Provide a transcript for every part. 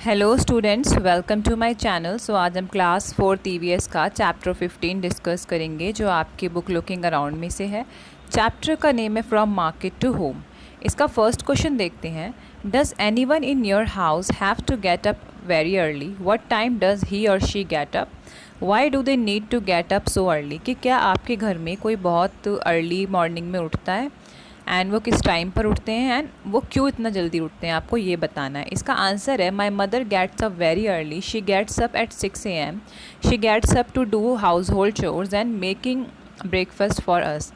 Hello students, welcome to my channel. So आज हम class 4 EVS का चैप्टर 15 डिस्कस करेंगे जो आपकी बुक लुकिंग अराउंड में से है। चैप्टर का नेम है फ्रॉम मार्केट टू होम। इसका फर्स्ट क्वेश्चन देखते हैं। Does anyone in your house have to get up very early? What time does he or she get up? Why do they need to get up so early? कि क्या आपके घर में कोई बहुत अर्ली मॉर्निंग में उठता है एंड वो किस टाइम पर उठते हैं एंड वो क्यों इतना जल्दी उठते हैं, आपको ये बताना है। इसका आंसर है my mother gets up very early. She gets up at 6 AM। She gets up to do household chores and making breakfast for us.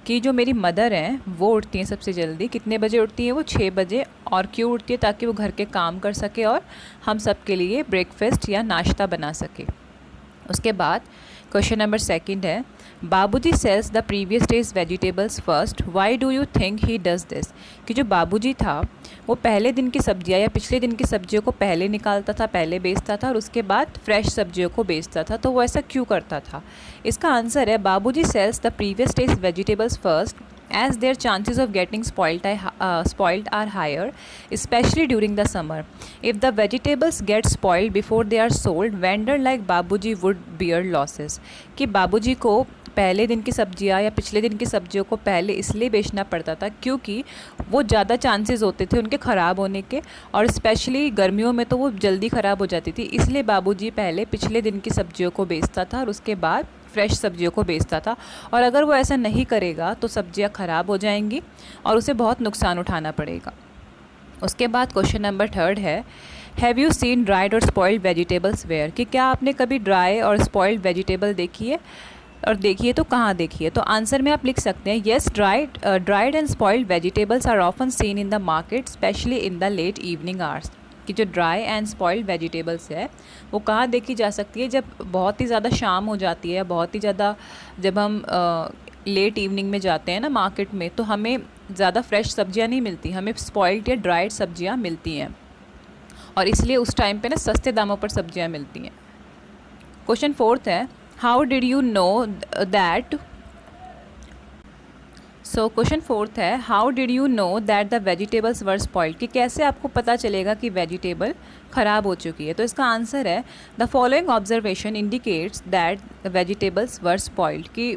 कि जो मेरी मदर हैं वो उठती हैं सबसे जल्दी। कितने बजे उठती हैं वो? 6 बजे। और क्यों उठती है? ताकि वो घर के काम कर सके और हम सब के लिए ब्रेकफास्ट या नाश्ता बना सके। उसके बाद क्वेश्चन नंबर सेकंड है, Babuji sells the previous day's vegetables first, why do you think he does this? कि जो बाबूजी था वो पहले दिन की सब्जियां या पिछले दिन की सब्जियों को पहले निकालता था, पहले बेचता था और उसके बाद फ्रेश सब्जियों को बेचता था। तो वो ऐसा क्यों करता था? इसका आंसर है Babuji sells the previous day's vegetables first as their chances of getting spoiled are higher, especially during the summer. If the vegetables get spoiled before they are sold, vendor like babuji would bear losses. कि बाबूजी को पहले दिन की सब्जियां या पिछले दिन की सब्जियों को पहले इसलिए बेचना पड़ता था क्योंकि वो ज़्यादा चांसेस होते थे उनके ख़राब होने के, और स्पेशली गर्मियों में तो वो जल्दी ख़राब हो जाती थी। इसलिए बाबूजी पहले पिछले दिन की सब्जियों को बेचता था और उसके बाद फ्रेश सब्जियों को बेचता था। और अगर वो ऐसा नहीं करेगा तो सब्जियां ख़राब हो जाएंगी और उसे बहुत नुकसान उठाना पड़ेगा। उसके बाद क्वेश्चन नंबर थर्ड है, हैव यू सीन ड्राइड और स्पॉइल्ड वेजिटेबल्स वेयर? कि क्या आपने कभी ड्राई और स्पॉइल्ड वेजिटेबल देखी है, और देखिए तो कहाँ देखिए? तो आंसर में आप लिख सकते हैं yes, dried and spoiled vegetables are often seen in the market specially in the late evening hours. कि जो ड्राई एंड स्पॉइल्ड वेजिटेबल्स है वो कहाँ देखी जा सकती है? जब बहुत ही ज़्यादा शाम हो जाती है, बहुत ही ज़्यादा जब हम लेट इवनिंग में जाते हैं ना मार्केट में, तो हमें ज़्यादा फ्रेश सब्जियां नहीं मिलती, हमें स्पॉइल्ड या ड्राइड सब्जियां मिलती हैं और इसलिए उस टाइम पे ना सस्ते दामों पर सब्जियां मिलती हैं। क्वेश्चन फोर्थ है, how did you know that? So question fourth है, how did you know that the vegetables were spoiled? कि कैसे आपको पता चलेगा कि वेजिटेबल ख़राब हो चुकी है? तो इसका आंसर है the following observation indicates that vegetables were spoiled. कि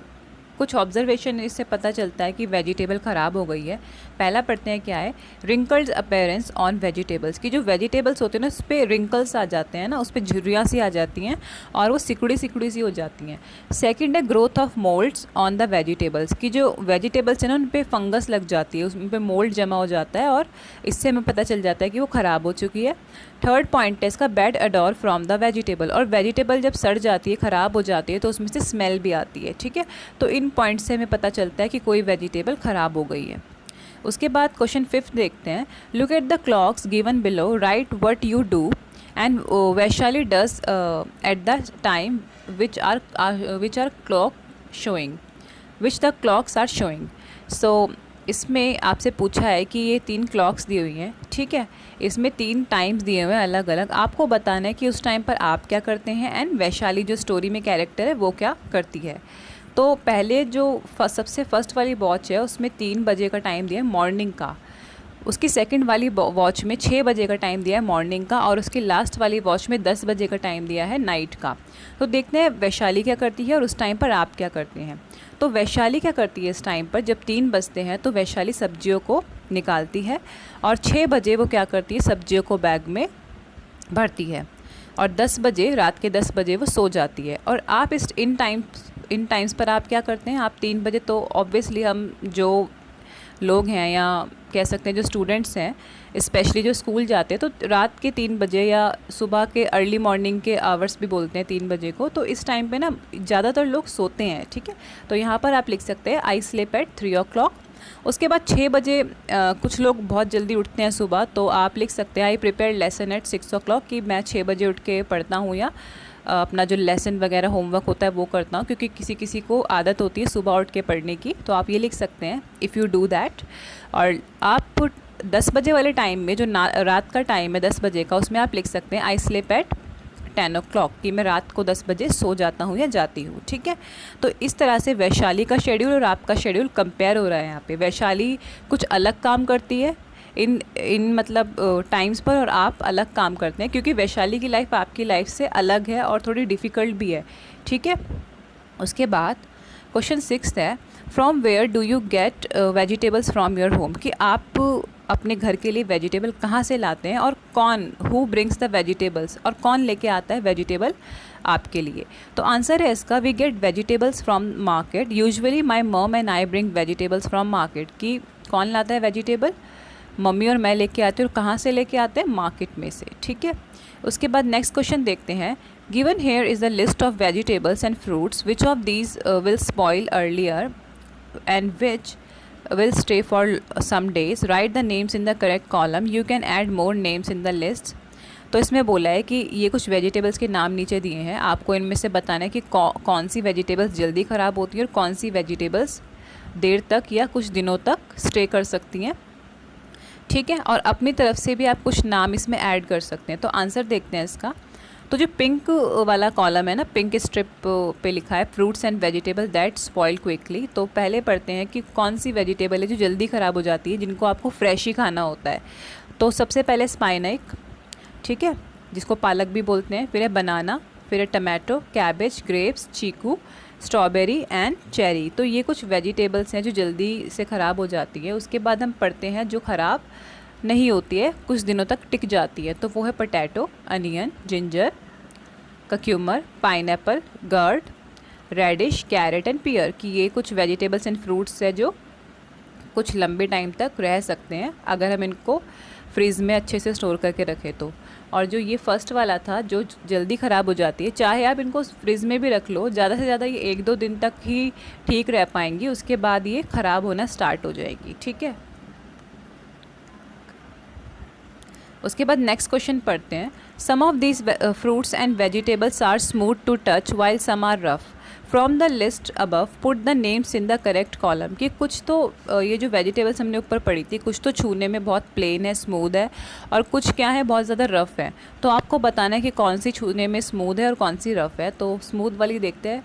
कुछ ऑब्जर्वेशन इससे पता चलता है कि वेजिटेबल ख़राब हो गई है। पहला पढ़ते हैं, क्या है? Wrinkles appearance on vegetables. की जो वेजिटेबल्स होते हैं ना उस पर रिंकल्स आ जाते हैं ना, उस पर झुर्रियाँ सी आ जाती हैं और वो सिकुड़ी सिकुड़ी सी हो जाती हैं। सेकंड है growth of moulds on the vegetables. की जो वेजिटेबल्स हैं ना उन पर फंगस लग जाती है, उन पर मोल्ड जमा हो जाता है और इससे हमें पता चल जाता है कि वो ख़राब हो चुकी है। थर्ड पॉइंट है इसका bad adore from the vegetable. और वेजिटेबल जब सड़ जाती है, ख़राब हो जाती है, तो उसमें से स्मेल भी आती है। ठीक है, तो इन पॉइंट से हमें पता चलता है कि कोई वेजिटेबल ख़राब हो गई है। उसके बाद क्वेश्चन फिफ्थ देखते हैं, look at the clocks given below, write what you do and Vaishali does at the time which are clock showing, which the clocks are showing. So इसमें आपसे पूछा है कि ये 3 क्लॉक्स दी हुई हैं, ठीक है, इसमें 3 टाइम्स दिए हुए हैं अलग अलग। आपको बताना है कि उस टाइम पर आप क्या करते हैं एंड वैशाली जो स्टोरी में कैरेक्टर है वो क्या करती है। तो पहले जो सबसे फर्स्ट वाली वॉच है उसमें 3 बजे का टाइम दिया है मॉर्निंग का, उसकी सेकंड वाली वॉच में 6 बजे का टाइम दिया है मॉर्निंग का, और उसकी लास्ट वाली वॉच में 10 बजे का टाइम दिया है नाइट का। तो देखते हैं वैशाली क्या करती है और उस टाइम पर आप क्या करते हैं। तो वैशाली क्या करती है इस टाइम पर, जब 3 बजते हैं तो वैशाली सब्जियों को निकालती है और 6 बजे वो क्या करती है, सब्जियों को बैग में भरती है और 10 बजे, रात के 10 बजे वो सो जाती है। और आप इन टाइम्स पर आप क्या करते हैं? आप 3 बजे, तो ऑब्वियसली हम जो लोग हैं या कह सकते हैं जो स्टूडेंट्स हैं स्पेशली जो स्कूल जाते हैं, तो रात के 3 बजे या सुबह के अर्ली मॉर्निंग के आवर्स भी बोलते हैं 3 बजे को, तो इस टाइम पे ना ज़्यादातर लोग सोते हैं। ठीक है, तो यहाँ पर आप लिख सकते हैं आई स्लीप एट 3 o'clock। उसके बाद 6 बजे कुछ लोग बहुत जल्दी उठते हैं सुबह, तो आप लिख सकते हैं I prepare lesson eight 6 o'clock। कि मैं 6 बजे उठ के पढ़ता हूँ या अपना जो लेसन वगैरह होमवर्क होता है वो करता हूँ, क्योंकि किसी किसी को आदत होती है सुबह उठ के पढ़ने की। तो आप ये लिख सकते हैं इफ़ यू डू दैट। और आप 10 बजे वाले टाइम में जो रात का टाइम है 10 बजे का, उसमें आप लिख सकते हैं आई स्लीप एट 10 o'clock। कि मैं रात को 10 बजे सो जाता हूँ या जाती हूँ। ठीक है, तो इस तरह से वैशाली का शेड्यूल और आपका शेड्यूल कंपेयर हो रहा है। यहाँ पे वैशाली कुछ अलग काम करती है इन इन मतलब टाइम्स पर और आप अलग काम करते हैं, क्योंकि वैशाली की लाइफ आपकी लाइफ से अलग है और थोड़ी डिफ़िकल्ट भी है, ठीक है। उसके बाद क्वेश्चन 6 है, from where do you get vegetables from your home, कि आप अपने घर के लिए वेजिटेबल कहाँ से लाते हैं और कौन, हु ब्रिंग्स द वेजिटेबल्स, और कौन लेके आता है वेजिटेबल आपके लिए। तो आंसर है इसका, we get vegetables from market, usually my mom and I bring vegetables from market, कि कौन लाता है वेजिटेबल, मम्मी और मैं लेके आते हैं। और कहाँ से लेके आते हैं, मार्केट में से, ठीक है। उसके बाद नेक्स्ट क्वेश्चन देखते हैं, given here is a list of vegetables and fruits, which of these will spoil earlier and which will stay for some days, write the names in the correct column, you can add more names in the list। तो इसमें बोला है कि ये कुछ vegetables के नाम नीचे दिए हैं, आपको इनमें से बताना है कि कौन सी वेजिटेबल्स जल्दी ख़राब होती है और कौन सी वेजिटेबल्स देर तक या कुछ दिनों तक स्टे कर सकती हैं, ठीक है। और अपनी तरफ से भी आप कुछ नाम इसमें ऐड कर सकते हैं। तो आंसर देखते हैं इसका। तो जो पिंक वाला कॉलम है ना, पिंक स्ट्रिप पे लिखा है fruits and vegetable that spoil quickly. तो पहले पढ़ते हैं कि कौन सी वेजिटेबल है जो जल्दी ख़राब हो जाती है, जिनको आपको फ्रेश ही खाना होता है। तो सबसे पहले स्पाइनक, ठीक है, जिसको पालक भी बोलते हैं, फिर है बनाना, फिर है tomato, cabbage, grapes, chikoo, strawberry and cherry. तो ये कुछ वेजिटेबल्स हैं जो जल्दी से ख़राब हो जाती है। उसके बाद हम पढ़ते हैं जो ख़राब नहीं होती है, कुछ दिनों तक टिक जाती है। तो वो है potato, onion, ginger, cucumber, pineapple, gourd, radish, carrot and pear, कि ये कुछ वेजिटेबल्स एंड फ्रूट्स है जो कुछ लंबे टाइम तक रह सकते हैं अगर हम इनको फ्रीज़ में अच्छे से स्टोर करके रखें तो। और जो ये फर्स्ट वाला था जो जल्दी ख़राब हो जाती है, चाहे आप इनको फ्रिज में भी रख लो, ज़्यादा से ज़्यादा ये 1-2 दिन तक ही ठीक रह पाएंगी, उसके बाद ये ख़राब होना स्टार्ट हो जाएगी, ठीक है। उसके बाद नेक्स्ट क्वेश्चन पढ़ते हैं, some of these fruits and vegetables are smooth to touch while some are rough, from the list above put the names in the correct column, कि कुछ तो ये जो वेजिटेबल्स हमने ऊपर पढ़ी थी, कुछ तो छूने में बहुत प्लेन है, स्मूथ है, और कुछ क्या है, बहुत ज़्यादा रफ़ है। तो आपको बताना है कि कौन सी छूने में स्मूथ है और कौन सी रफ़ है। तो स्मूथ वाली देखते हैं,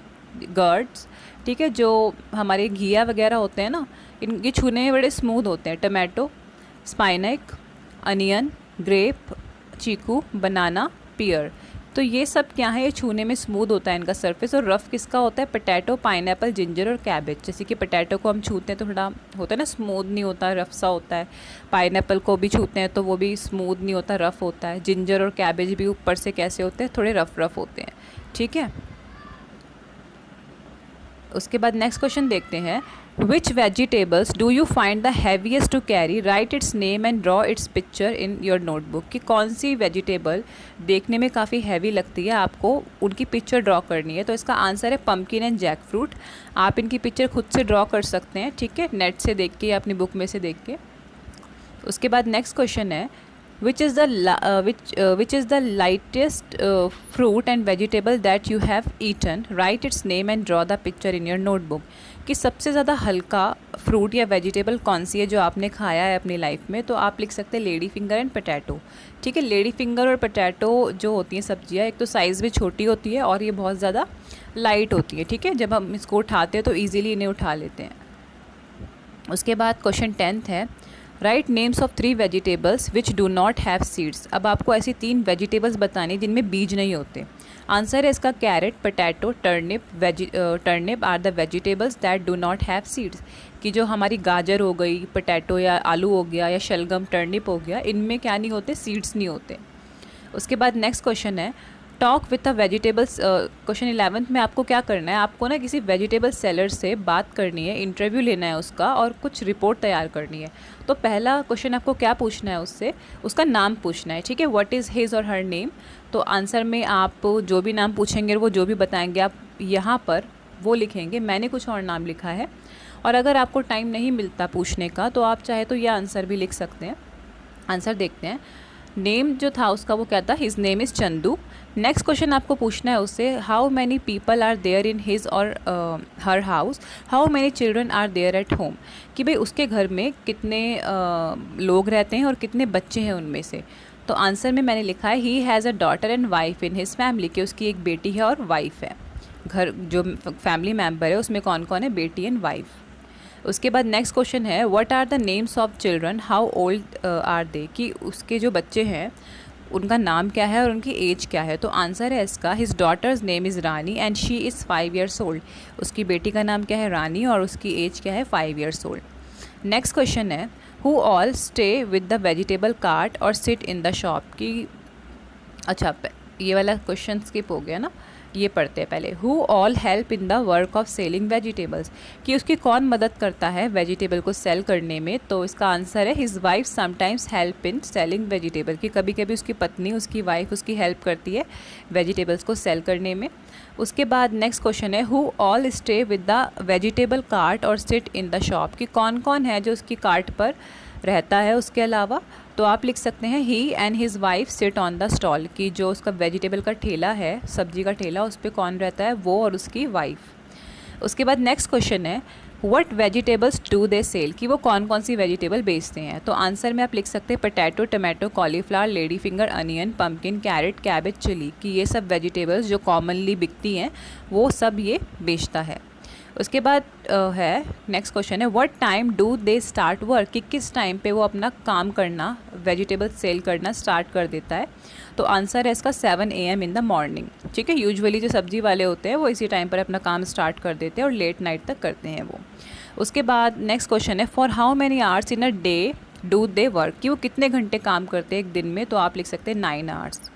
गर्ड्स, ठीक है, जो हमारे घिया वगैरह होते हैं ना, इनके छूने में बड़े स्मूथ होते हैं। टमाटो, स्पाइनक, अनियन, ग्रेप, चीकू, बनाना, पियर। तो ये सब क्या है, ये छूने में स्मूथ होता है इनका सरफेस। और रफ़ किसका होता है, पोटैटो, पाइनएप्पल, जिंजर और कैबेज। जैसे कि पोटैटो को हम छूते हैं तो थोड़ा होता है ना, स्मूथ नहीं होता, रफ़ सा होता है। पाइनएप्पल को भी छूते हैं तो वो भी स्मूथ नहीं होता, रफ़ होता है। जिंजर और कैबेज भी ऊपर से कैसे होते हैं, थोड़े रफ़ होते हैं, ठीक है। उसके बाद नेक्स्ट क्वेश्चन देखते हैं, which vegetables do you find the heaviest to carry, write its name and draw its picture in your notebook, कि कौन सी वेजिटेबल देखने में काफ़ी हैवी लगती है, आपको उनकी पिक्चर ड्रॉ करनी है। तो इसका आंसर है पम्पकिन एंड जैक फ्रूट। आप इनकी पिक्चर खुद से ड्रॉ कर सकते हैं, ठीक है, नेट से देख के या अपनी बुक में से देख के। उसके बाद नेक्स्ट क्वेश्चन है, which is the lightest fruit and vegetable that you have eaten, write its name and draw the picture in your notebook, कि सबसे ज़्यादा हल्का फ्रूट या वेजिटेबल कौन सी है जो आपने खाया है अपनी लाइफ में। तो आप लिख सकते हैं लेडी फिंगर एंड पोटैटो, ठीक है। लेडी फिंगर और पोटैटो जो होती हैं सब्जियां, एक तो साइज़ भी छोटी होती है और ये बहुत ज़्यादा लाइट होती है, ठीक है। जब हम इसको उठाते हैं तो ईजिली इन्हें उठा लेते हैं। उसके बाद क्वेश्चन 10 है, right names of 3 vegetables which do not have seeds. अब आपको ऐसी 3 वेजिटेबल्स बतानी जिनमें बीज नहीं होते। आंसर है इसका carrot, potato, turnip. Turnip are the vegetables that do not have seeds, कि जो हमारी गाजर हो गई, पोटैटो या आलू हो गया या शलगम, टर्निप हो गया, इनमें क्या नहीं होते, सीड्स नहीं होते। उसके बाद नेक्स्ट क्वेश्चन है, talk with a vegetables. Question 11 में आपको क्या करना है, आपको ना किसी वेजिटेबल सेलर से बात करनी है, इंटरव्यू लेना है उसका और कुछ रिपोर्ट तैयार करनी है। तो पहला क्वेश्चन आपको क्या पूछना है उससे, उसका नाम पूछना है, ठीक है, what is his or her name. तो आंसर में आप जो भी नाम पूछेंगे, वो जो भी बताएंगे, आप यहाँ पर वो लिखेंगे। मैंने कुछ और नाम लिखा है, और अगर आपको टाइम नहीं मिलता पूछने का तो आप चाहे तो यह आंसर भी लिख सकते हैं। आंसर देखते हैं, नेम जो था उसका वो क्या था, his name is Chandu. Next question आपको पूछना है उससे, how many people are there in his or her house, how many children are there at home, कि भाई उसके घर में कितने लोग रहते हैं और कितने बच्चे हैं उनमें से। तो आंसर में मैंने लिखा है, he has a daughter and wife in his family, कि उसकी एक बेटी है और वाइफ है। घर जो फैमिली मेम्बर है उसमें कौन कौन है, बेटी एंड वाइफ। उसके बाद नेक्स्ट क्वेश्चन है what are the names of children, how old are they, कि उसके जो बच्चे हैं उनका नाम क्या है और उनकी एज क्या है। तो आंसर है इसका his daughter's name is Rani and she is 5 years old. उसकी बेटी का नाम क्या है, रानी, और उसकी एज क्या है, 5 years ओल्ड। नेक्स्ट क्वेश्चन है who all stay with the vegetable cart और सिट इन द शॉप, की अच्छा ये वाला क्वेश्चन स्किप हो गया ना, ये पढ़ते हैं पहले। Who all help in the work of selling vegetables, कि उसकी कौन मदद करता है वेजिटेबल को सेल करने में। तो इसका आंसर है his wife sometimes help in selling vegetable, कि कभी कभी उसकी पत्नी, उसकी वाइफ उसकी हेल्प करती है वेजिटेबल्स को सेल करने में। उसके बाद नेक्स्ट क्वेश्चन है who all stay with the vegetable cart और सिट इन द शॉप, कि कौन कौन है जो उसकी कार्ट पर रहता है उसके अलावा। तो आप लिख सकते हैं he and his wife sit on the stall, कि जो उसका वेजिटेबल का ठेला है, सब्जी का ठेला, उस पर कौन रहता है, वो और उसकी वाइफ। उसके बाद नेक्स्ट क्वेश्चन है what vegetables do they sell, कि वो कौन कौन सी वेजिटेबल बेचते हैं। तो आंसर में आप लिख सकते हैं potato, tomato, cauliflower, lady finger, onion, pumpkin, carrot, cabbage, chilli, कि ये सब वेजिटेबल्स जो कॉमनली बिकती हैं वो सब ये बेचता है। उसके बाद है नेक्स्ट क्वेश्चन है what time do they start work, कि किस टाइम पे वो अपना काम करना, वेजिटेबल सेल करना स्टार्ट कर देता है। तो आंसर है इसका 7 AM इन द मॉर्निंग। ठीक है, यूजुअली जो सब्जी वाले होते हैं वो इसी टाइम पर अपना काम स्टार्ट कर देते हैं और लेट नाइट तक करते हैं वो। उसके बाद नेक्स्ट क्वेश्चन है for how many hours in a day do they work, कि वो कितने घंटे काम करते हैं एक दिन में। तो आप लिख सकते हैं 9 hours।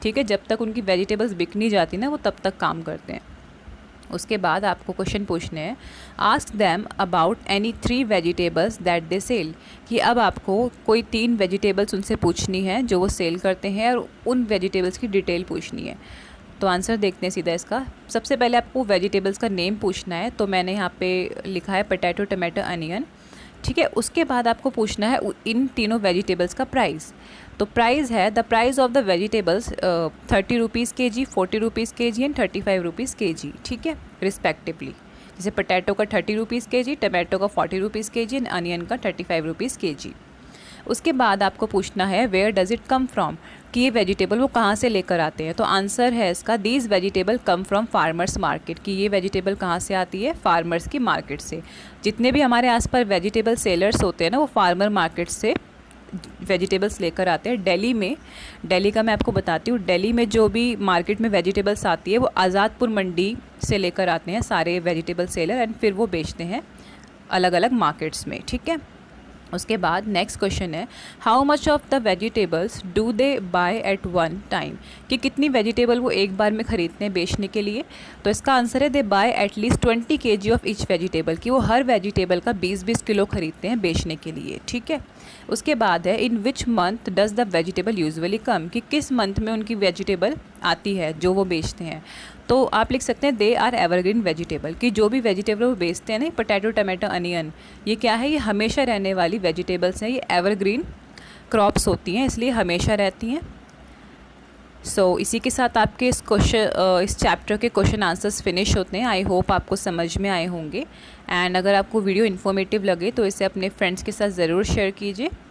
ठीक है, जब तक उनकी वेजिटेबल्स बिक नहीं जाती ना वो तब तक काम करते हैं। उसके बाद आपको क्वेश्चन पूछने हैं ask them about any 3 vegetables that they sell, कि अब आपको कोई 3 वेजिटेबल्स उनसे पूछनी है जो वो सेल करते हैं और उन वेजिटेबल्स की डिटेल पूछनी है। तो आंसर देखते हैं सीधा इसका। सबसे पहले आपको वेजिटेबल्स का नेम पूछना है, तो मैंने यहाँ पे लिखा है पोटैटो, टमाटो, अनियन। ठीक है, उसके बाद आपको पूछना है इन तीनों वेजिटेबल्स का प्राइस। तो प्राइस है the price of the vegetables 30 rupees kg, 40 rupees kg and 35 rupees kg। ठीक है, रिस्पेक्टिवली। जैसे पोटैटो का 30 रुपीज़ kg, टमाटो का 40 रुपीज़ kg एंड अनियन का 35 रुपीज़ kg। उसके बाद आपको पूछना है where does it come from, कि ये वेजिटेबल वो कहाँ से लेकर आते हैं। तो आंसर है इसका these vegetable come from farmers market, कि ये वेजिटेबल कहाँ से आती है, फार्मर्स की मार्केट से। जितने भी हमारे आसपास वेजिटेबल सेलर्स होते हैं ना वो फार्मर मार्केट से वेजिटेबल्स लेकर आते हैं। दिल्ली का मैं आपको बताती हूँ, दिल्ली में जो भी मार्केट में वेजिटेबल्स आती है वो आज़ादपुर मंडी से लेकर आते हैं सारे वेजिटेबल सेलर एंड फिर वो बेचते हैं अलग अलग मार्केट्स में। ठीक है, उसके बाद नेक्स्ट क्वेश्चन है how much of the vegetables do they buy at one time, कि कितनी वेजिटेबल वो एक बार में ख़रीदते हैं बेचने के लिए। तो इसका आंसर है they buy at least 20 kg of each vegetable, कि वो हर वेजिटेबल का 20-20 किलो खरीदते हैं बेचने के लिए। ठीक है, उसके बाद है in which month does the vegetable usually come, कि किस मंथ में उनकी वेजिटेबल आती है जो वो बेचते हैं। तो आप लिख सकते हैं दे आर एवरग्रीन वेजिटेबल, कि जो भी वेजिटेबल वो बेचते हैं ना, पोटैटो, टमाटो, अनियन, ये क्या है, ये हमेशा रहने वाली वेजिटेबल्स हैं, ये एवरग्रीन क्रॉप्स होती हैं इसलिए हमेशा रहती हैं। सो इसी के साथ आपके इस चैप्टर के क्वेश्चन आंसर्स फिनिश होते हैं। आई होप आपको समझ में आए होंगे एंड अगर आपको वीडियो इन्फॉर्मेटिव लगे तो इसे अपने फ्रेंड्स के साथ ज़रूर शेयर कीजिए।